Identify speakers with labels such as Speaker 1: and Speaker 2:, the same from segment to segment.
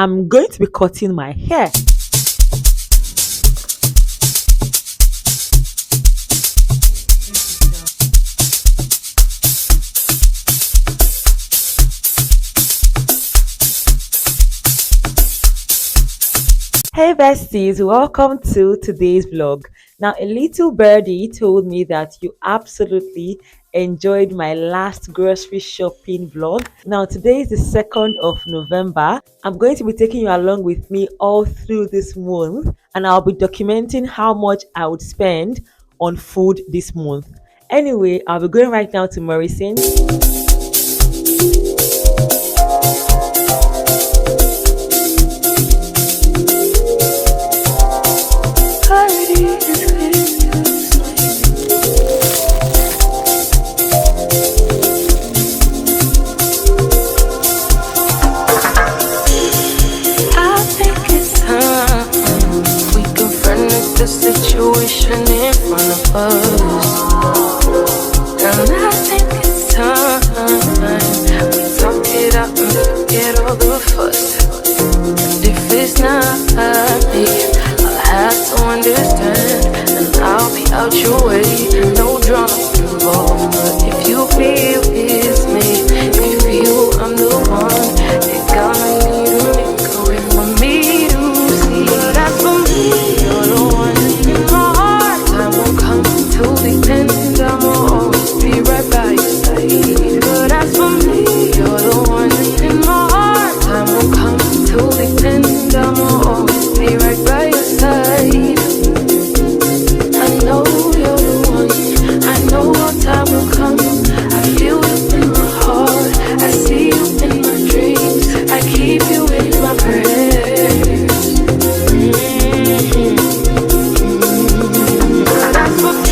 Speaker 1: I'm going to be cutting my hair. Hey besties, welcome to today's vlog. Now, a little birdie told me that you absolutely enjoyed my last grocery shopping vlog. Now, today is the 2nd of November. I'm going to be taking you along with me all through this month, and I'll be documenting how much I would spend on food this month. Anyway, I'll be going right now to Morrison.
Speaker 2: The situation in front of us, and I think it's time we talk it out and forget all the fuss. And if it's not me, I'll have to understand, and I'll be out your way. No drama involved, but if you feel it's me, if you feel I'm the one, you're gonna need a make a way for me to see. But as for me, you're the one. Till the end, I'ma always be right by your side. But as for me, you're the one in my heart. Time will come till the end, I'ma always be right by your side. I know you're the one. I know our time will come. I feel you in my heart. I see you in my dreams. I keep you in my prayers. But as for me,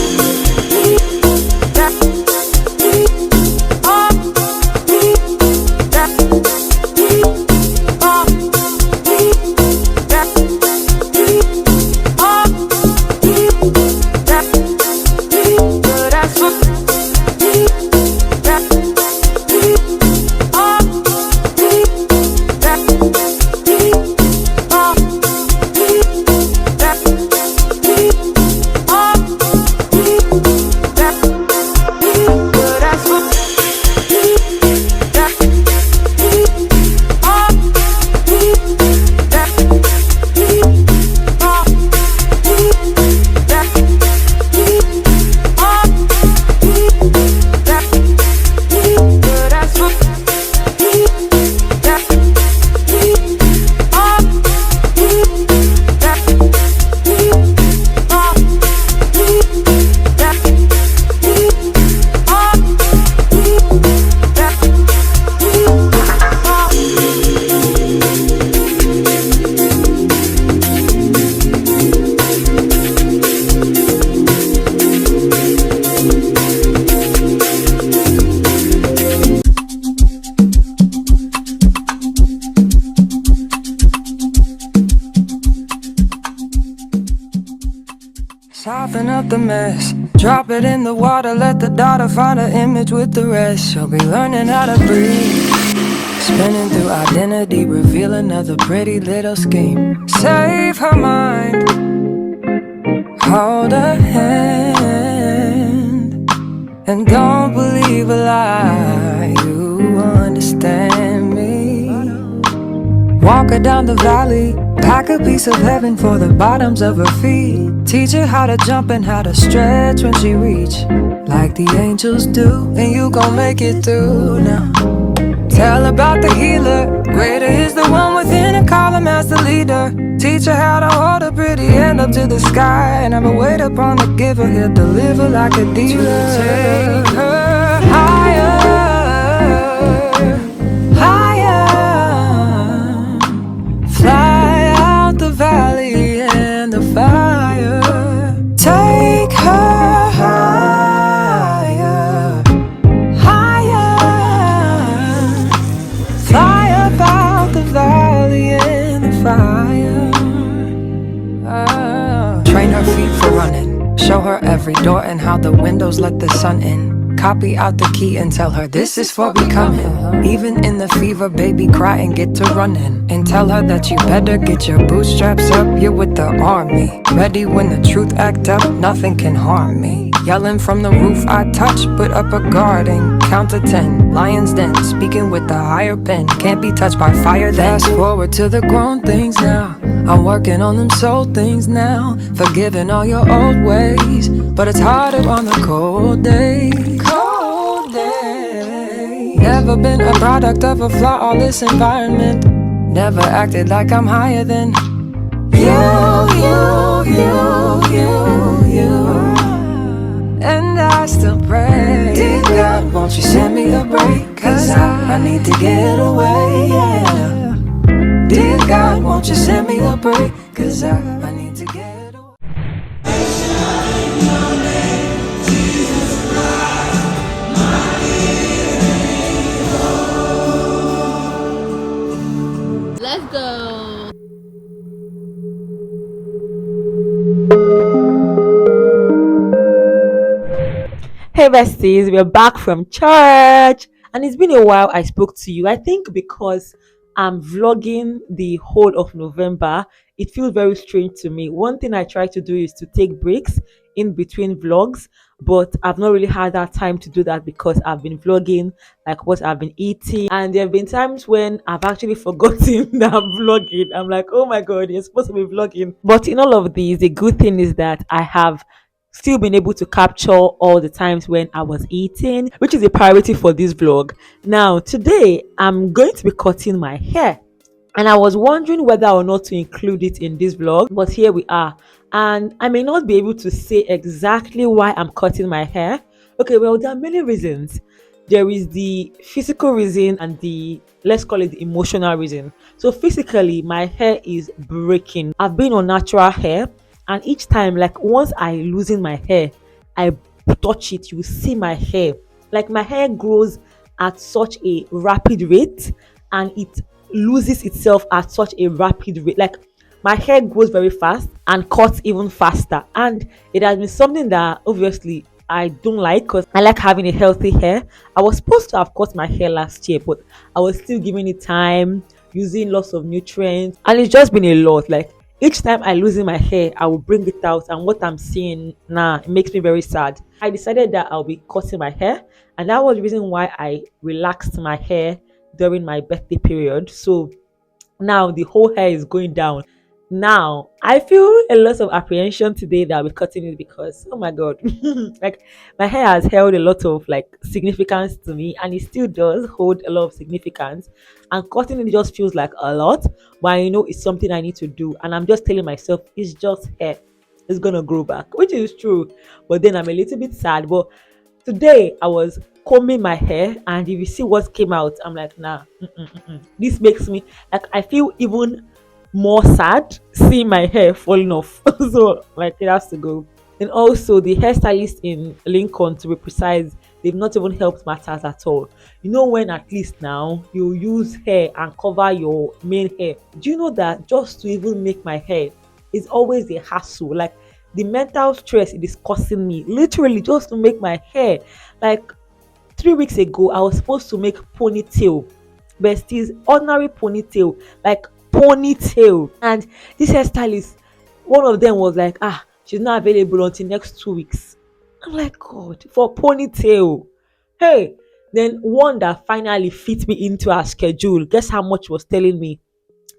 Speaker 3: soften up the mess, drop it in the water, let the daughter find her image with the rest. She'll be learning how to breathe, spinning through identity, reveal another pretty little scheme. Save her mind, hold her hand, and don't believe a lie. You understand me. Walk her down the valley, pack a piece of heaven for the bottoms of her feet. Teach her how to jump and how to stretch when she reach, like the angels do, and you gon' make it through now. Tell about the healer, greater is the one within, and call him as the leader. Teach her how to hold a pretty hand up to the sky, and never wait upon the giver, he'll deliver like a dealer. Take her higher, higher, fly out the valley and the fire. Take her higher, higher, fly up out the valley and the fire. Train her feet for running, show her every door and how the windows let the sun in. Copy out the key and tell her this is for becoming. Even in the fever, baby, cry and get to running. And tell her that you better get your bootstraps up. You're with the army, ready when the truth act up. Nothing can harm me. Yelling from the roof, I touch, put up a guard and count to 10. Lions den, speaking with the higher pen. Can't be touched by fire then. Fast forward to the grown things now. I'm working on them soul things now. Forgiving all your old ways, but it's harder on the cold day. Cold day. Never been a product of a flawless environment. Never acted like I'm higher than you. And I still pray, dear God, won't you send me a break? Cause I need to get away, yeah. Dear God, won't you send me a break? Cause I need to get away.
Speaker 2: Let's go.
Speaker 1: Hey besties, we're back from church and it's been a while I spoke to you. I think because I'm vlogging the whole of November, it feels very strange to me. One thing I try to do is to take breaks in between vlogs, but I've not really had that time to do that because I've been vlogging like what I've been eating, and there have been times when I've actually forgotten that I'm vlogging. I'm like, oh my god, you're supposed to be vlogging. But in all of these, the good thing is that I have still been able to capture all the times when I was eating, which is a priority for this vlog. Now, today I'm going to be cutting my hair, and I was wondering whether or not to include it in this vlog, but here we are. And I may not be able to say exactly why I'm cutting my hair. Okay, well, there are many reasons. There is the physical reason and the, let's call it, the emotional reason. So physically, my hair is breaking. I've been on natural hair, and each time, like once I loosen my hair, I touch it, you see my hair, like my hair grows at such a rapid rate and it loses itself at such a rapid rate. Like my hair grows very fast and cuts even faster, and it has been something that obviously I don't like because I like having a healthy hair. I was supposed to have cut my hair last year, but I was still giving it time, using lots of nutrients, and it's just been a lot. Like each time I lose in my hair, I will bring it out, and what I'm seeing now, it makes me very sad. I decided that I'll be cutting my hair, and that was the reason why I relaxed my hair during my birthday period. So now the whole hair is going down. Now I feel a lot of apprehension today that I'll be cutting it because, oh my god, like my hair has held a lot of like significance to me, and it still does hold a lot of significance, and cutting it just feels like a lot, but I know it's something I need to do, and I'm just telling myself it's just hair, it's gonna grow back, which is true. But then I'm a little bit sad. But today I was combing my hair, and if you see what came out, I'm like, nah, this makes me, like, I feel even more sad seeing my hair falling off. So like it has to go. And also the hairstylist in Lincoln, to be precise, they've not even helped matters at all. You know, when at least now you use hair and cover your main hair, do you know that just to even make my hair is always a hassle? Like the mental stress it is causing me literally just to make my hair. Like 3 weeks ago I was supposed to make ponytail, besties, ordinary ponytail, like ponytail, and this hairstylist, one of them was like, she's not available until next 2 weeks. I'm like, god, for ponytail. Hey, then one that finally fit me into her schedule, guess how much was telling me?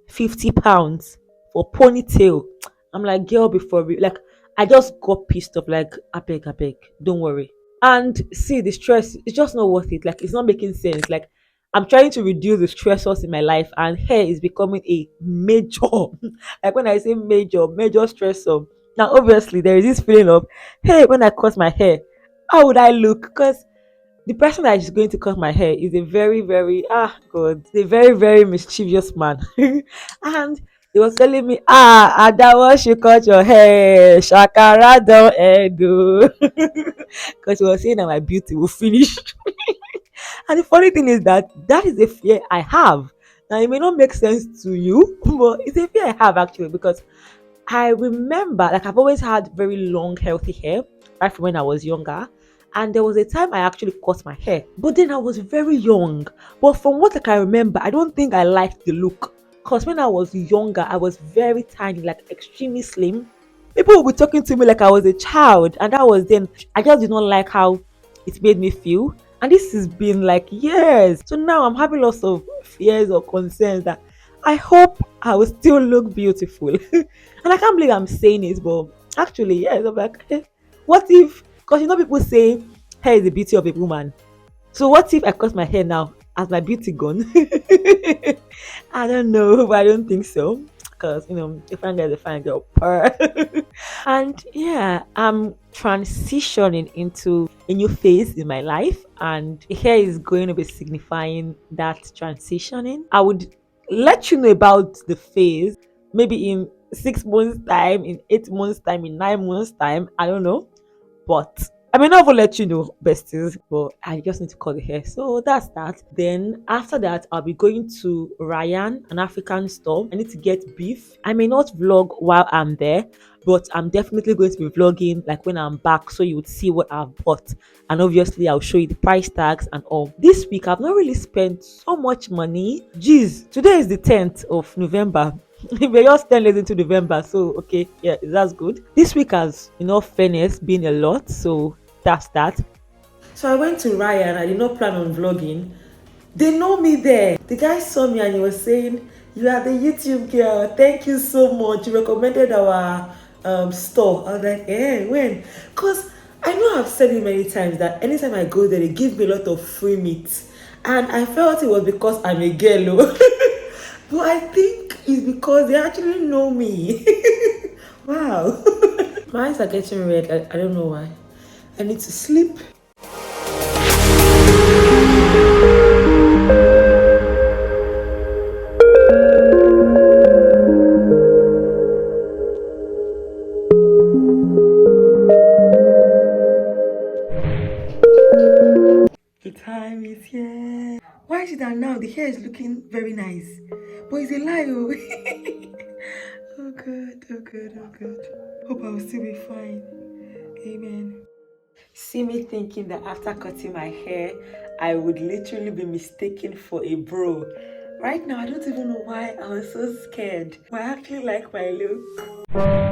Speaker 1: 50 pounds for ponytail. I'm like, girl, before we, like, I just got pissed off, like, I beg, don't worry. And see, the stress is just not worth it. Like, it's not making sense. Like, I'm trying to reduce the stressors in my life, and hair is becoming a major, like when I say major stressor. Now, obviously, there is this feeling of, hey, when I cut my hair, how would I look? Because the person that is going to cut my hair is a very, very, god, a very, very mischievous man. And he was telling me, Ada, once you cut your hair, Shakara don't do. Because he was saying that my beauty will finish. And the funny thing is that that is a fear I have. Now, it may not make sense to you, but it's a fear I have actually, because I remember, like, I've always had very long, healthy hair right from when I was younger. And there was a time I actually cut my hair, but then I was very young. But from what I can remember, I don't think I liked the look. Because when I was younger, I was very tiny, like extremely slim. People would be talking to me like I was a child, and that was then. I just did not like how it made me feel. And this has been like years. So now I'm having lots of fears or concerns that I hope I will still look beautiful. And I can't believe I'm saying it, but actually, yes, I'm like, what if, because people say hair is the beauty of a woman. So what if I cut my hair now? Has my beauty gone? I don't know, but I don't think so. Because a fine girl is a fine girl. And yeah, I'm transitioning into a new phase in my life, and here is going to be signifying that transitioning. I would let you know about the phase maybe in 6 months' time, in 8 months' time, in 9 months' time. I don't know. But I may not even let you know, besties, but I just need to cut the hair. So that's that. Then after that, I'll be going to Ryan, an African store. I need to get beef. I may not vlog while I'm there, but I'm definitely going to be vlogging like when I'm back, so you would see what I've bought. And obviously, I'll show you the price tags and all. This week, I've not really spent so much money. Jeez, today is the 10th of November. We're just 10 days into November, so okay, yeah, that's good. This week has, fairness, been a lot, so that's that. So I went to Ryan. I did not plan on vlogging. They know me there. The guy saw me and he was saying, "You are the YouTube girl. Thank you so much. You recommended our store." I was like, when? Because I know I've said it many times that anytime I go there, they give me a lot of free meat. And I felt it was because I'm a girl. But I think it's because they actually know me. Wow. My eyes are getting red. I don't know why. I need to sleep. The time is here. Why is it that now the hair is looking very nice? But it's a lie, oh. Oh God, oh God, oh God. Hope I'll still be fine. Amen. See me thinking that after cutting my hair, I would literally be mistaken for a bro. Right now, I don't even know why I was so scared. But I actually like my look.